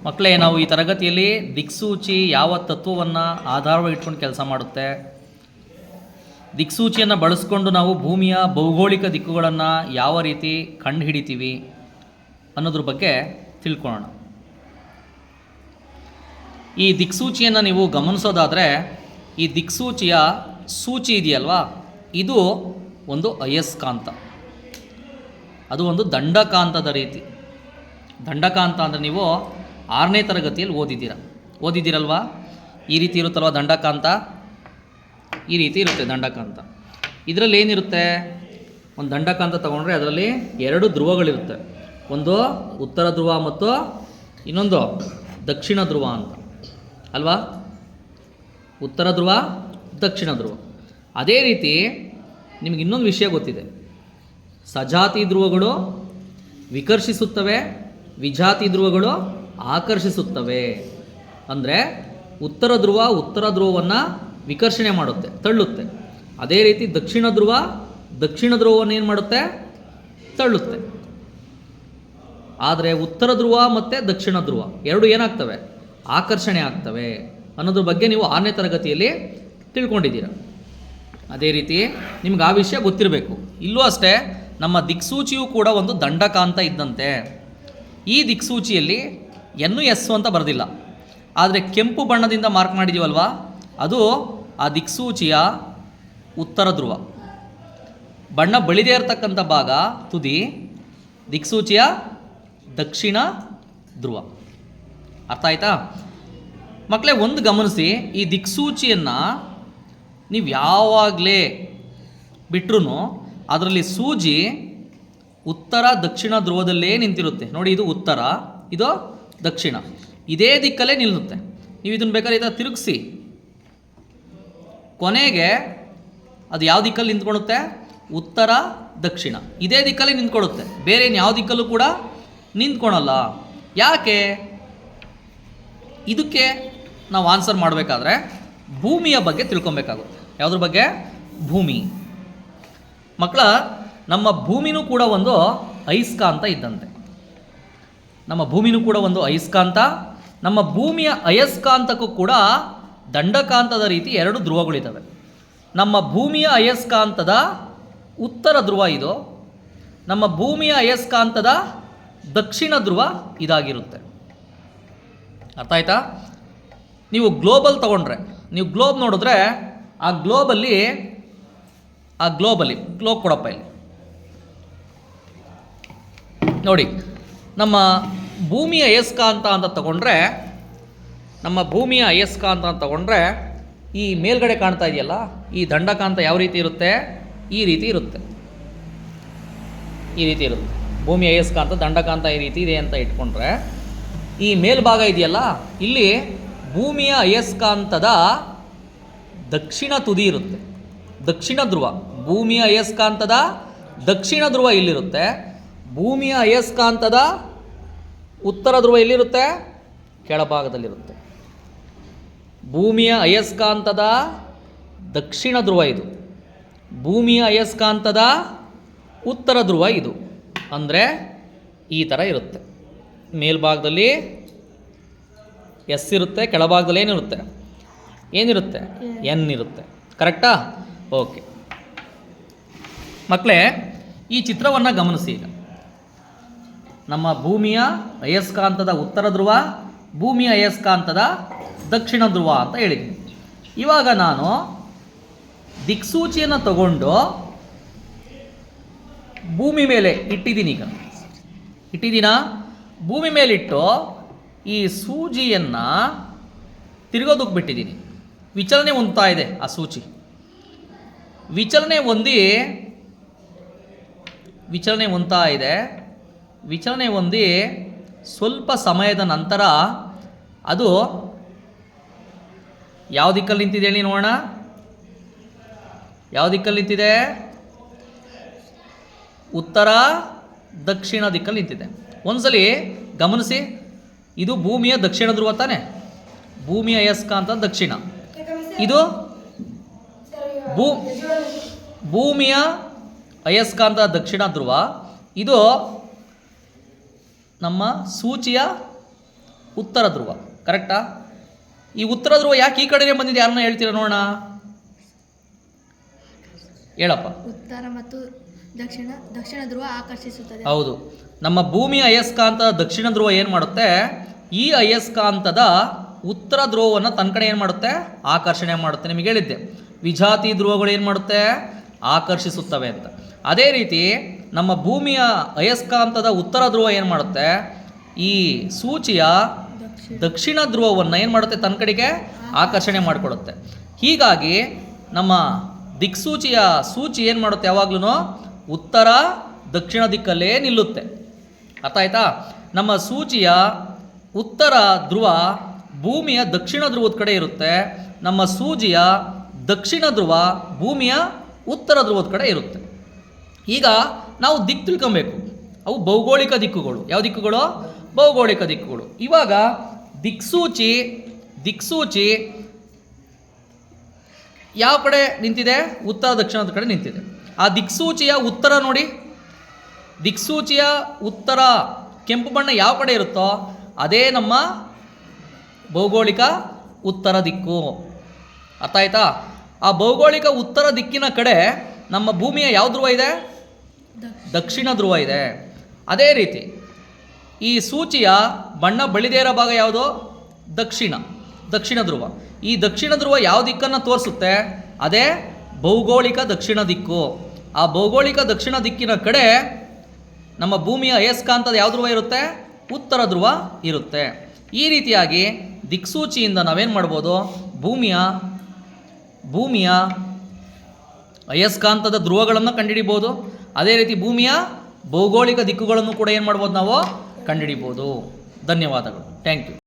ಮಕ್ಕಳೇ, ನಾವು ಈ ತರಗತಿಯಲ್ಲಿ ದಿಕ್ಸೂಚಿ ಯಾವ ತತ್ವವನ್ನು ಆಧಾರವಾಗಿ ಇಟ್ಕೊಂಡು ಕೆಲಸ ಮಾಡುತ್ತೆ, ದಿಕ್ಸೂಚಿಯನ್ನು ಬಳಸ್ಕೊಂಡು ನಾವು ಭೂಮಿಯ ಭೌಗೋಳಿಕ ದಿಕ್ಕುಗಳನ್ನು ಯಾವ ರೀತಿ ಕಂಡುಹಿಡಿತೀವಿ ಅನ್ನೋದ್ರ ಬಗ್ಗೆ ತಿಳ್ಕೊಳ್ಳೋಣ. ಈ ದಿಕ್ಸೂಚಿಯನ್ನು ನೀವು ಗಮನಿಸೋದಾದರೆ, ಈ ದಿಕ್ಸೂಚಿಯ ಸೂಚಿ ಇದೆಯಲ್ವಾ, ಇದು ಒಂದು ಅಯಸ್ಕಾಂತ, ಅದು ಒಂದು ದಂಡಕಾಂತದ ರೀತಿ. ದಂಡಕಾಂತ ಅಂದರೆ ನೀವು 6ನೇ ತರಗತಿಯಲ್ಲಿ ಓದಿದ್ದೀರಲ್ವಾ? ಈ ರೀತಿ ಇರುತ್ತಲ್ವ ದಂಡಕಾಂತ, ಈ ರೀತಿ ಇರುತ್ತೆ ದಂಡಕಾಂತ. ಇದರಲ್ಲಿ ಏನಿರುತ್ತೆ, ಒಂದು ದಂಡಕಾಂತ ತಗೊಂಡ್ರೆ ಅದರಲ್ಲಿ 2 ಧ್ರುವಗಳಿರುತ್ತೆ. ಒಂದು ಉತ್ತರ ಧ್ರುವ ಮತ್ತು ಇನ್ನೊಂದು ದಕ್ಷಿಣ ಧ್ರುವ ಅಂತ ಅಲ್ವಾ? ಉತ್ತರ ಧ್ರುವ, ದಕ್ಷಿಣ ಧ್ರುವ. ಅದೇ ರೀತಿ ನಿಮಗೆ ಇನ್ನೊಂದು ವಿಷಯ ಗೊತ್ತಿದೆ, ಸಜಾತಿ ಧ್ರುವಗಳು ವಿಕರ್ಷಿಸುತ್ತವೆ, ವಿಜಾತಿ ಧ್ರುವಗಳು ಆಕರ್ಷಿಸುತ್ತವೆ. ಅಂದರೆ ಉತ್ತರ ಧ್ರುವವನ್ನು ವಿಕರ್ಷಣೆ ಮಾಡುತ್ತೆ, ತಳ್ಳುತ್ತೆ. ಅದೇ ರೀತಿ ದಕ್ಷಿಣ ಧ್ರುವವನ್ನು ಏನು ಮಾಡುತ್ತೆ, ತಳ್ಳುತ್ತೆ. ಆದರೆ ಉತ್ತರ ಧ್ರುವ ಮತ್ತು ದಕ್ಷಿಣ ಧ್ರುವ ಎರಡು ಏನಾಗ್ತವೆ, ಆಕರ್ಷಣೆ ಆಗ್ತವೆ ಅನ್ನೋದ್ರ ಬಗ್ಗೆ ನೀವು 6ನೇ ತರಗತಿಯಲ್ಲಿ ತಿಳ್ಕೊಂಡಿದ್ದೀರ. ಅದೇ ರೀತಿ ನಿಮ್ಗೆ ಆ ವಿಷಯ ಗೊತ್ತಿರಬೇಕು. ಇಲ್ಲೂ ಅಷ್ಟೇ, ನಮ್ಮ ದಿಕ್ಸೂಚಿಯೂ ಕೂಡ ಒಂದು ದಂಡಕಾಂತ ಇದ್ದಂತೆ. ಈ ದಿಕ್ಸೂಚಿಯಲ್ಲಿ ಎಸ್ ಅಂತ ಬರೆದಿಲ್ಲ, ಆದರೆ ಕೆಂಪು ಬಣ್ಣದಿಂದ ಮಾರ್ಕ್ ಮಾಡಿದ್ದೀವಲ್ವಾ, ಅದು ಆ ದಿಕ್ಸೂಚಿಯ ಉತ್ತರ ಧ್ರುವ. ಬಣ್ಣ ಬಳಿದೇ ಇರತಕ್ಕಂಥ ಭಾಗ ತುದಿ ದಿಕ್ಸೂಚಿಯ ದಕ್ಷಿಣ ಧ್ರುವ. ಅರ್ಥ ಆಯ್ತಾ ಮಕ್ಕಳೇ? ಒಂದು ಗಮನಿಸಿ, ಈ ದಿಕ್ಸೂಚಿಯನ್ನು ನೀವು ಯಾವಾಗಲೇ ಬಿಟ್ಟರೂ ಅದರಲ್ಲಿ ಸೂಜಿ ಉತ್ತರ ದಕ್ಷಿಣ ಧ್ರುವದಲ್ಲೇ ನಿಂತಿರುತ್ತೆ. ನೋಡಿ, ಇದು ಉತ್ತರ, ಇದು ದಕ್ಷಿಣ, ಇದೇ ದಿಕ್ಕಲ್ಲೇ ನಿಲ್ಲುತ್ತೆ. ನೀವು ಇದನ್ನು ಬೇಕಾದ್ರೆ ಈ ಥರ ತಿರುಗಿಸಿ, ಕೊನೆಗೆ ಅದು ಯಾವ ದಿಕ್ಕಲ್ಲಿ ನಿಂತ್ಕೊಳ್ಳುತ್ತೆ, ಉತ್ತರ ದಕ್ಷಿಣ ಇದೇ ದಿಕ್ಕಲ್ಲಿ ನಿಂತ್ಕೊಳ್ಳುತ್ತೆ. ಬೇರೆ ಯಾವ ದಿಕ್ಕಲ್ಲೂ ಕೂಡ ನಿಂತ್ಕೊಳಲ್ಲ. ಯಾಕೆ? ಇದಕ್ಕೆ ನಾವು ಆನ್ಸರ್ ಮಾಡಬೇಕಾದ್ರೆ ಭೂಮಿಯ ಬಗ್ಗೆ ತಿಳ್ಕೊಬೇಕಾಗುತ್ತೆ. ಯಾವುದ್ರ ಬಗ್ಗೆ? ಭೂಮಿ. ಮಕ್ಕಳ, ನಮ್ಮ ಭೂಮಿನೂ ಕೂಡ ಒಂದು ಅಯಸ್ಕಾಂತ ಇದ್ದಂತೆ. ನಮ್ಮ ಭೂಮಿನೂ ಕೂಡ ಒಂದು ಅಯಸ್ಕಾಂತ. ನಮ್ಮ ಭೂಮಿಯ ಅಯಸ್ಕಾಂತಕ್ಕೂ ಕೂಡ ದಂಡಕಾಂತದ ರೀತಿ 2 ಧ್ರುವಗಳಿದ್ದಾವೆ. ನಮ್ಮ ಭೂಮಿಯ ಅಯಸ್ಕಾಂತದ ಉತ್ತರ ಧ್ರುವ ಇದು, ನಮ್ಮ ಭೂಮಿಯ ಅಯಸ್ಕಾಂತದ ದಕ್ಷಿಣ ಧ್ರುವ ಇದಾಗಿರುತ್ತೆ. ಅರ್ಥ ಆಯ್ತಾ? ನೀವು ಗ್ಲೋಬಲ್ ತಗೊಂಡ್ರೆ, ನೀವು ಗ್ಲೋಬ್ ನೋಡಿದ್ರೆ ಆ ಗ್ಲೋಬಲ್ಲಿ ಗ್ಲೋಬ್ ಕೊಡಪ್ಪ ಇಲ್ಲಿ ನೋಡಿ. ನಮ್ಮ ಭೂಮಿಯ ಅಯಸ್ಕಾಂತ ಅಂತ ತಗೊಂಡ್ರೆ, ಈ ಮೇಲ್ಗಡೆ ಕಾಣ್ತಾ ಇದೆಯಲ್ಲ, ಈ ದಂಡಕಾಂತ ಯಾವ ರೀತಿ ಇರುತ್ತೆ, ಈ ರೀತಿ ಇರುತ್ತೆ. ಭೂಮಿಯ ಅಯಸ್ಕಾಂತ, ದಂಡಕಾಂತ ಈ ರೀತಿ ಇದೆ ಅಂತ ಇಟ್ಕೊಂಡ್ರೆ, ಈ ಮೇಲ್ಭಾಗ ಇದೆಯಲ್ಲ, ಇಲ್ಲಿ ಭೂಮಿಯ ಅಯಸ್ಕಾಂತದ ದಕ್ಷಿಣ ತುದಿ ಇರುತ್ತೆ, ದಕ್ಷಿಣ ಧ್ರುವ. ಭೂಮಿಯ ಅಯಸ್ಕಾಂತದ ದಕ್ಷಿಣ ಧ್ರುವ ಇಲ್ಲಿರುತ್ತೆ. ಭೂಮಿಯ ಅಯಸ್ಕಾಂತದ ಉತ್ತರ ಧ್ರುವ ಎಲ್ಲಿರುತ್ತೆ, ಕೆಳಭಾಗದಲ್ಲಿರುತ್ತೆ. ಭೂಮಿಯ ಅಯಸ್ಕಾಂತದ ದಕ್ಷಿಣ ಧ್ರುವ ಇದು, ಭೂಮಿಯ ಅಯಸ್ಕಾಂತದ ಉತ್ತರ ಧ್ರುವ ಇದು. ಅಂದರೆ ಈ ಥರ ಇರುತ್ತೆ. ಮೇಲ್ಭಾಗದಲ್ಲಿ ಎಸ್ ಇರುತ್ತೆ, ಕೆಳಭಾಗದಲ್ಲಿ ಏನಿರುತ್ತೆ, ಎನ್ ಇರುತ್ತೆ. ಕರೆಕ್ಟಾ? ಓಕೆ ಮಕ್ಕಳೇ, ಈ ಚಿತ್ರವನ್ನು ಗಮನಿಸಿ. ಈಗ ನಮ್ಮ ಭೂಮಿಯ ಅಯಸ್ಕಾಂತದ ಉತ್ತರ ಧ್ರುವ, ಭೂಮಿಯ ಅಯಸ್ಕಾಂತದ ದಕ್ಷಿಣ ಧ್ರುವ ಅಂತ ಹೇಳಿದ್ದೀನಿ. ಇವಾಗ ನಾನು ದಿಕ್ಸೂಚಿಯನ್ನು ತಗೊಂಡು ಭೂಮಿ ಮೇಲೆ ಇಟ್ಟಿದ್ದೀನಿ. ಭೂಮಿ ಮೇಲಿಟ್ಟು ಈ ಸೂಜಿಯನ್ನು ತಿರುಗೋದಕ್ಕೆ ಬಿಟ್ಟಿದ್ದೀನಿ. ವಿಚಲನೆ ಹೊಂದ್ತಾ ಇದೆ. ಆ ಸೂಚಿ ವಿಚಲನೆ ಹೊಂದಿ ಸ್ವಲ್ಪ ಸಮಯದ ನಂತರ ಅದು ಯಾವ ದಿಕ್ಕಲ್ಲಿ ನಿಂತಿದೆ ಹೇಳಿ ನೋಡೋಣ. ಯಾವ ದಿಕ್ಕಲ್ಲಿ ನಿಂತಿದೆ? ಉತ್ತರ ದಕ್ಷಿಣ ದಿಕ್ಕಲ್ಲಿ ನಿಂತಿದೆ. ಒಂದ್ಸಲಿ ಗಮನಿಸಿ, ಇದು ಭೂಮಿಯ ದಕ್ಷಿಣ ಧ್ರುವ ತಾನೆ, ಭೂಮಿಯ ಅಯಸ್ಕಾಂತ ದಕ್ಷಿಣ. ಇದು ಭೂಮಿಯ ಅಯಸ್ಕಾಂತ ದಕ್ಷಿಣ ಧ್ರುವ, ಇದು ನಮ್ಮ ಸೂಚಿಯ ಉತ್ತರ ಧ್ರುವ. ಕರೆಕ್ಟಾ? ಈ ಉತ್ತರ ಧ್ರುವ ಯಾಕೆ ಈ ಕಡೆನೇ ಬಂದಿದೆ? ಯಾರನ್ನ ಹೇಳ್ತೀರಾ ನೋಡೋಣ, ಹೇಳಪ್ಪ. ಉತ್ತರ ಮತ್ತು ದಕ್ಷಿಣ ಧ್ರುವ ಆಕರ್ಷಿಸುತ್ತದೆ. ಹೌದು. ನಮ್ಮ ಭೂಮಿಯ ಅಯಸ್ಕಾಂತ ದಕ್ಷಿಣ ಧ್ರುವ ಏನು ಮಾಡುತ್ತೆ, ಈ ಅಯಸ್ಕಾಂತದ ಉತ್ತರ ಧ್ರುವವನ್ನು ತನ್ನ ಕಡೆ ಏನು ಮಾಡುತ್ತೆ, ಆಕರ್ಷಣೆ ಮಾಡುತ್ತೆ. ನಿಮಗೆ ಹೇಳಿದ್ದೆ ವಿಜಾತಿ ಧ್ರುವಗಳು ಏನು ಮಾಡುತ್ತೆ, ಆಕರ್ಷಿಸುತ್ತವೆ ಅಂತ. ಅದೇ ರೀತಿ ನಮ್ಮ ಭೂಮಿಯ ಅಯಸ್ಕಾಂತದ ಉತ್ತರ ಧ್ರುವ ಏನು ಮಾಡುತ್ತೆ, ಈ ಸೂಚಿಯ ದಕ್ಷಿಣ ಧ್ರುವವನ್ನು ಏನು ಮಾಡುತ್ತೆ, ತನ್ನ ಕಡೆಗೆ ಆಕರ್ಷಣೆ ಮಾಡಿಕೊಡುತ್ತೆ. ಹೀಗಾಗಿ ನಮ್ಮ ದಿಕ್ಸೂಚಿಯ ಸೂಚಿ ಏನು ಮಾಡುತ್ತೆ, ಯಾವಾಗ್ಲೂ ಉತ್ತರ ದಕ್ಷಿಣ ದಿಕ್ಕಲ್ಲೇ ನಿಲ್ಲುತ್ತೆ. ಅರ್ಥ ಆಯ್ತಾ? ನಮ್ಮ ಸೂಚಿಯ ಉತ್ತರ ಧ್ರುವ ಭೂಮಿಯ ದಕ್ಷಿಣ ಧ್ರುವದ ಕಡೆ ಇರುತ್ತೆ, ನಮ್ಮ ಸೂಜಿಯ ದಕ್ಷಿಣ ಧ್ರುವ ಭೂಮಿಯ ಉತ್ತರ ಧ್ರುವದ ಕಡೆ ಇರುತ್ತೆ. ಈಗ ನಾವು ದಿಕ್ಕು ತಿಳ್ಕೊಬೇಕು. ಅವು ಭೌಗೋಳಿಕ ದಿಕ್ಕುಗಳು. ಯಾವ ದಿಕ್ಕುಗಳು? ಭೌಗೋಳಿಕ ದಿಕ್ಕುಗಳು. ಇವಾಗ ದಿಕ್ಸೂಚಿ ಯಾವ ಕಡೆ ನಿಂತಿದೆ? ಉತ್ತರ ದಕ್ಷಿಣದ ಕಡೆ ನಿಂತಿದೆ. ಆ ದಿಕ್ಸೂಚಿಯ ಉತ್ತರ ನೋಡಿ, ದಿಕ್ಸೂಚಿಯ ಉತ್ತರ ಕೆಂಪು ಬಣ್ಣ ಯಾವ ಕಡೆ ಇರುತ್ತೋ ಅದೇ ನಮ್ಮ ಭೌಗೋಳಿಕ ಉತ್ತರ ದಿಕ್ಕು. ಅರ್ಥ ಆಯ್ತಾ? ಆ ಭೌಗೋಳಿಕ ಉತ್ತರ ದಿಕ್ಕಿನ ಕಡೆ ನಮ್ಮ ಭೂಮಿಯ ಯಾವ ಧ್ರುವ ಇದೆ? ದಕ್ಷಿಣ ಧ್ರುವ ಇದೆ. ಅದೇ ರೀತಿ ಈ ಸೂಚಿಯ ಬಣ್ಣ ಬಳಿದೇ ಇರೋ ಭಾಗ ಯಾವುದು? ದಕ್ಷಿಣ ಧ್ರುವ. ಈ ದಕ್ಷಿಣ ಧ್ರುವ ಯಾವ ದಿಕ್ಕನ್ನು ತೋರಿಸುತ್ತೆ? ಅದೇ ಭೌಗೋಳಿಕ ದಕ್ಷಿಣ ದಿಕ್ಕು. ಆ ಭೌಗೋಳಿಕ ದಕ್ಷಿಣ ದಿಕ್ಕಿನ ಕಡೆ ನಮ್ಮ ಭೂಮಿಯ ಅಯಸ್ಕಾಂತದ ಯಾವ ಧ್ರುವ ಇರುತ್ತೆ? ಉತ್ತರ ಧ್ರುವ ಇರುತ್ತೆ. ಈ ರೀತಿಯಾಗಿ ದಿಕ್ಸೂಚಿಯಿಂದ ನಾವೇನು ಮಾಡ್ಬೋದು, ಭೂಮಿಯ ಅಯಸ್ಕಾಂತದ ಧ್ರುವಗಳನ್ನು ಕಂಡುಹಿಡಿಬೋದು. ಅದೇ ರೀತಿ ಭೂಮಿಯ ಭೌಗೋಳಿಕ ದಿಕ್ಕುಗಳನ್ನು ಕೂಡ ಏನು ಮಾಡ್ಬೋದು, ನಾವು ಕಂಡುಹಿಡಿಬೋದು. ಧನ್ಯವಾದಗಳು. Thank you.